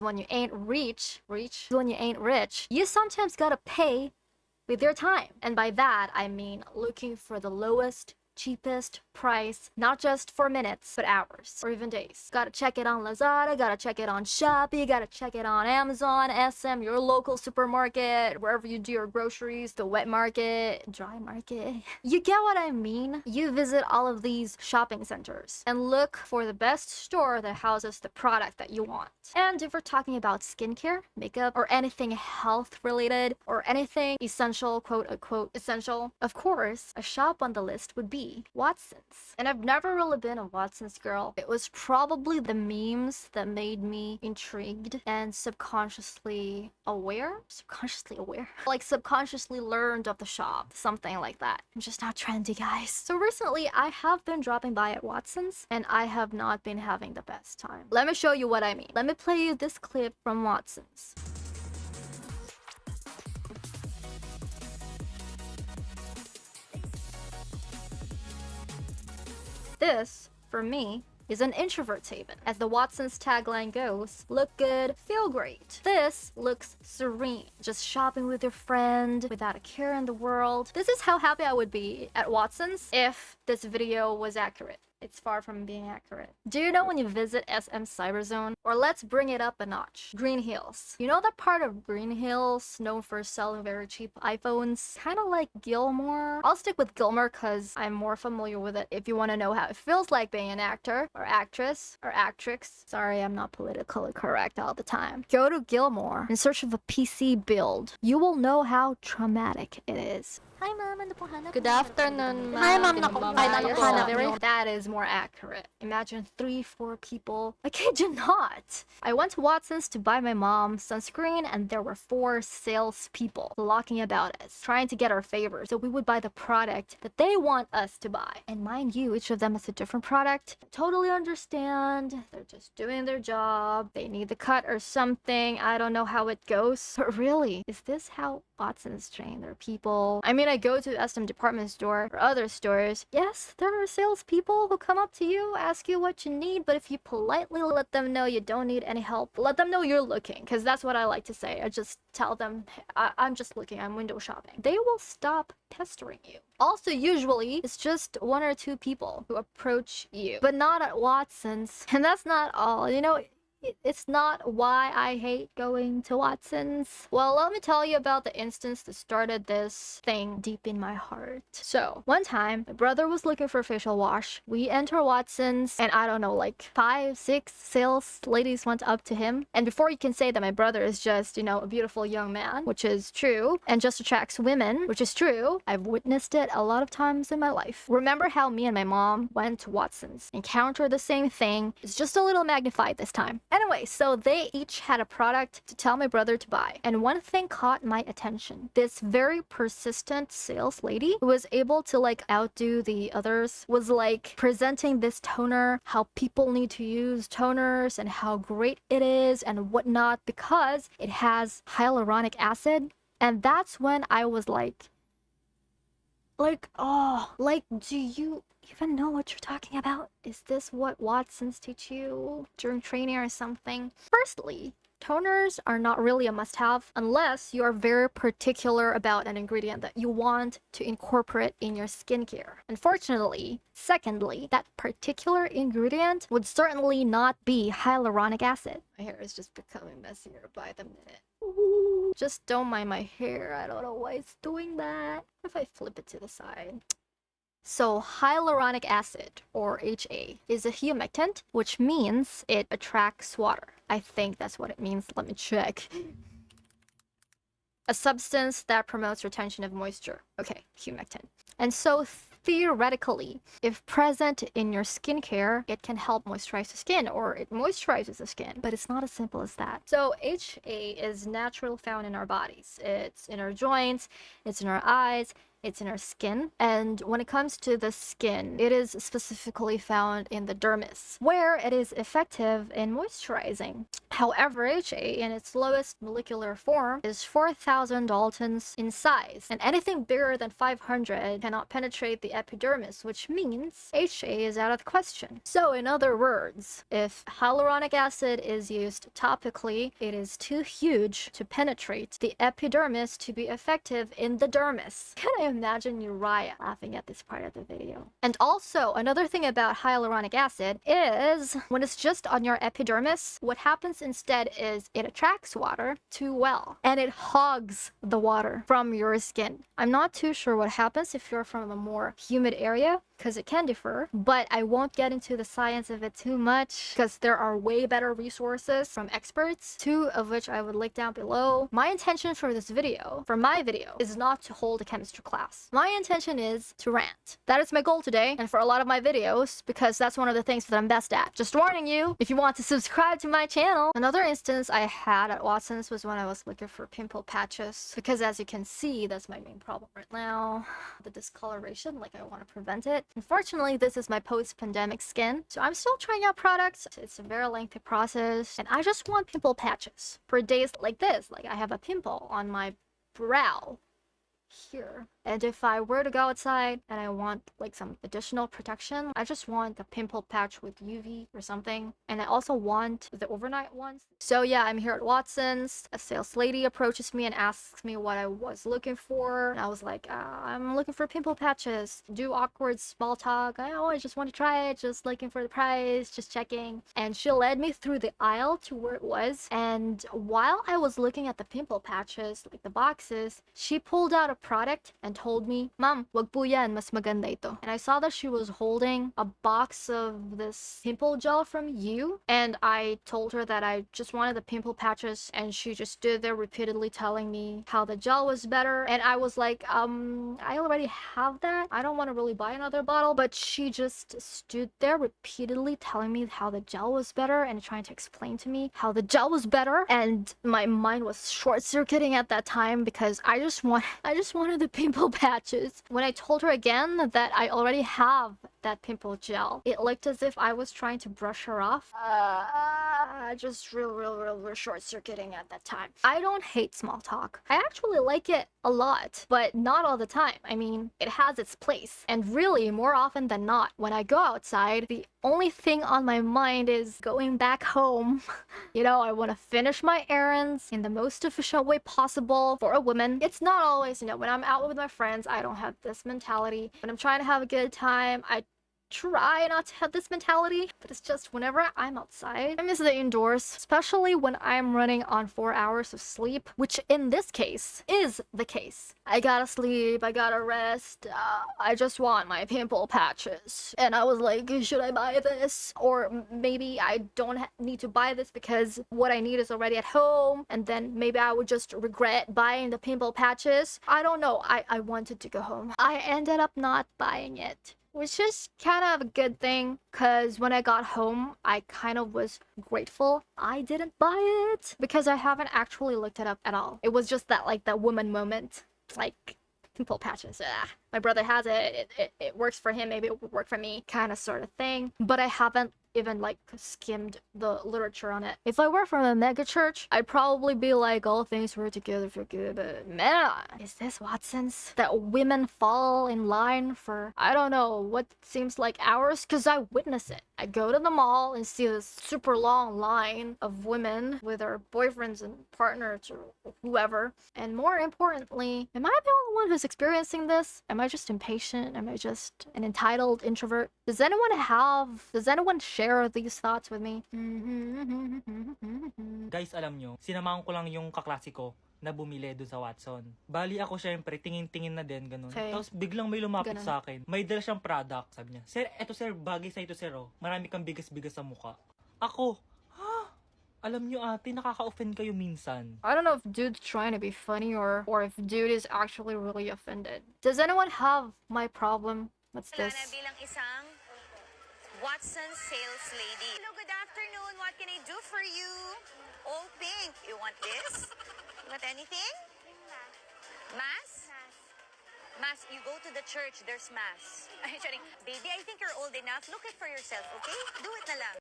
When you ain't when you ain't rich, you sometimes gotta pay with your time. And by that, I mean looking for the lowest, cheapest price, not just for minutes, but hours or even days. Gotta check it on Lazada, gotta check it on Shopee, gotta check it on Amazon, SM, your local supermarket, wherever you do your groceries, the wet market, dry market. You get what I mean? You visit all of these shopping centers and look for the best store that houses the product that you want. And if we're talking about skincare, makeup, or anything health related, or anything essential, quote unquote essential, of course, a shop on the list would be Watson's. And I've never really been a Watson's girl. It was probably the memes that made me intrigued and subconsciously aware? Like subconsciously learned of the shop, something like that. I'm just not trendy, guys. So recently, I have been dropping by at Watson's and I have not been having the best time. Let me show you what I mean. Let me play you this clip from Watson's. This, for me, is an introvert's haven. As the Watson's tagline goes, look good, feel great. This looks serene. Just shopping with your friend without a care in the world. This is how happy I would be at Watson's if this video was accurate. It's far from being accurate. Do you know when you visit SM Cyberzone? Or let's bring it up a notch. Green Hills. You know that part of Green Hills known for selling very cheap iPhones? Kind of like Gilmore. I'll stick with Gilmore because I'm more familiar with it if you want to know how it feels like being an actor or actress or actrix. Sorry, I'm not politically correct all the time. Go to Gilmore in search of a PC build. You will know how traumatic it is. Hi, Mom. Good afternoon, Mom. Hi, Mom. That is more accurate. Imagine 3-4 people. I kid you not. I went to Watson's to buy my mom sunscreen, and there were 4 salespeople flocking about us, trying to get our favor, so we would buy the product that they want us to buy. And mind you, each of them is a different product. I totally understand. They're just doing their job. They need the cut or something. I don't know how it goes. But really, is this how Watson's train their people? I mean, I go to SM department store or other stores. Yes, there are salespeople who come up to you, ask you what you need, but if you politely let them know you don't need any help, let them know you're looking, because that's what I like to say. I just tell them, I'm just looking, I'm window shopping. They will stop pestering you. Also, usually, it's just 1 or 2 people who approach you, but not at Watson's. And that's not all. You know, it's not why I hate going to Watson's. Well, let me tell you about the instance that started this thing deep in my heart. So, one time, my brother was looking for a facial wash. We enter Watson's, and I don't know, like 5-6 sales ladies went up to him. And before you can say that my brother is just, you know, a beautiful young man, which is true, and just attracts women, which is true, I've witnessed it a lot of times in my life. Remember how me and my mom went to Watson's, encountered the same thing, it's just a little magnified this time. Anyway, so they each had a product to tell my brother to buy. And one thing caught my attention. This very persistent sales lady who was able to like outdo the others was like presenting this toner, how people need to use toners and how great it is and whatnot because it has hyaluronic acid. And that's when I was like, oh, like, do you even know what you're talking about? Is this what Watson's teach you during training or something? Firstly, toners are not really a must-have unless you are very particular about an ingredient that you want to incorporate in your skincare. Unfortunately, secondly, that particular ingredient would certainly not be hyaluronic acid. My hair is just becoming messier by the minute. Ooh, just don't mind my hair. I don't know why it's doing that. If I flip it to the side. So hyaluronic acid, or HA, is a humectant, which means it attracts water. I think that's what it means. Let me check. A substance that promotes retention of moisture. Okay, humectant. And so theoretically, if present in your skincare, it can help moisturize the skin, or it moisturizes the skin. But it's not as simple as that. So HA is naturally found in our bodies. It's in our joints, it's in our eyes, it's in our skin. And when it comes to the skin, it is specifically found in the dermis, where it is effective in moisturizing. However, HA in its lowest molecular form is 4,000 daltons in size, and anything bigger than 500 cannot penetrate the epidermis, which means HA is out of the question. So in other words, if hyaluronic acid is used topically, it is too huge to penetrate the epidermis to be effective in the dermis. Can I imagine Uriah laughing at this part of the video? And also, another thing about hyaluronic acid is when it's just on your epidermis, what happens instead is it attracts water too well and it hogs the water from your skin. I'm not too sure what happens if you're from a more humid area, because it can differ, but I won't get into the science of it too much because there are way better resources from experts, two of which I would link down below. My intention for this video, for my video, is not to hold a chemistry class. My intention is to rant. That is my goal today, and for a lot of my videos, because that's one of the things that I'm best at. Just warning you, if you want to subscribe to my channel. Another instance I had at Watson's was when I was looking for pimple patches, because as you can see, that's my main problem right now. The discoloration, like I want to prevent it. Unfortunately, this is my post-pandemic skin, so I'm still trying out products. It's a very lengthy process, and I just want pimple patches for days like this. Like I have a pimple on my brow here, and if I were to go outside and I want like some additional protection, I just want a pimple patch with UV or something. And I also want the overnight ones. So yeah, I'm here at Watson's. A sales lady approaches me and asks me what I was looking for, and I was like, I'm looking for pimple patches. Do awkward small talk. I just want to try it, just looking for the price, just checking. And she led me through the aisle to where it was, and while I was looking at the pimple patches, like the boxes, she pulled out a product and told me, "Ma'am, wag po yan, mas maganda ito." And I saw that she was holding a box of this pimple gel from you, and I told her that I just wanted the pimple patches, and she just stood there repeatedly telling me how the gel was better. And I was like, I already have that. I don't want to really buy another bottle. But she just stood there repeatedly telling me how the gel was better and trying to explain to me how the gel was better. And my mind was short-circuiting at that time because I just wanted the pimple patches. When I told her again that I already have that pimple gel, it looked as if I was trying to brush her off. Just real short-circuiting at that time. I don't hate small talk. I actually like it a lot, but not all the time. I mean, it has its place. And really, more often than not, when I go outside, the only thing on my mind is going back home. You know, I want to finish my errands in the most efficient way possible for a woman. It's not always, you know, when I'm out with my friends, I don't have this mentality. When I'm trying to have a good time, I try not to have this mentality, but it's just whenever I'm outside, I miss the indoors, especially when I'm running on 4 hours of sleep, which in this case is the case. I gotta sleep, I gotta rest, I just want my pimple patches. And I was like, should I buy this? Or maybe I don't need to buy this because what I need is already at home, and then maybe I would just regret buying the pimple patches. I don't know, I wanted to go home. I ended up not buying it, which is kind of a good thing, because when I got home, I kind of was grateful I didn't buy it, because I haven't actually looked it up at all. It was just that, like, that woman moment, like, pimple patches, my brother has it, it works for him, maybe it would work for me, kind of sort of thing. But I haven't even like skimmed the literature on it. If I were from a mega church, I'd probably be like, all things work together for good. But man, is this Watson's that women fall in line for, I don't know, what seems like hours? Because I witness it. I go to the mall and see this super long line of women with their boyfriends and partners or whoever. And more importantly, am I the only one who's experiencing this? Am I just impatient? Am I just an entitled introvert? Does anyone share these thoughts with me? Guys, alam nyo, sinamahan ko lang yung kaklase ko na bumili doon sa Watson. Bali ako syempre, tingin-tingin na din, ganun. Okay. Tapos biglang may lumapit Ganun. sa akin. May dala siyang product, sabi niya. Sir, eto sir, bagay sa ito sir, oh. Marami kang bigas-bigas sa mukha. Ako, alam nyo ate, nakaka-offend kayo minsan. I don't know if dude's trying to be funny or if dude is actually really offended. Does anyone have my problem? What's this? Lana bilang isang Watson sales lady. Hello, good afternoon. What can I do for you? All pink. You want this? You want anything? Mask. Mass, you go to the church, there's mass. Ay, charing. Baby, I think you're old enough. Look it for yourself, okay? Do it na lang.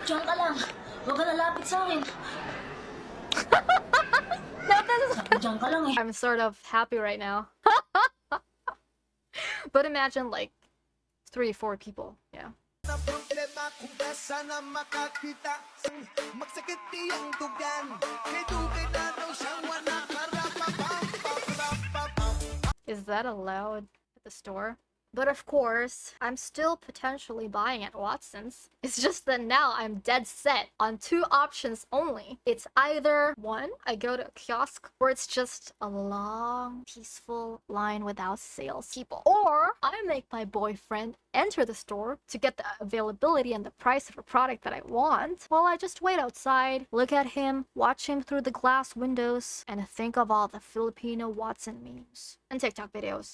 Diyan ka lang. Huwag ka lalapit sa akin. Diyan ka lang eh. I'm sort of happy right now. But imagine like 3, 4 people. Yeah. Is that allowed at the store? But of course, I'm still potentially buying at Watson's. It's just that now I'm dead set on 2 options only. It's either 1, I go to a kiosk where it's just a long, peaceful line without salespeople, or I make my boyfriend enter the store to get the availability and the price of a product that I want, while I just wait outside, look at him, watch him through the glass windows, and think of all the Filipino Watson memes and TikTok videos.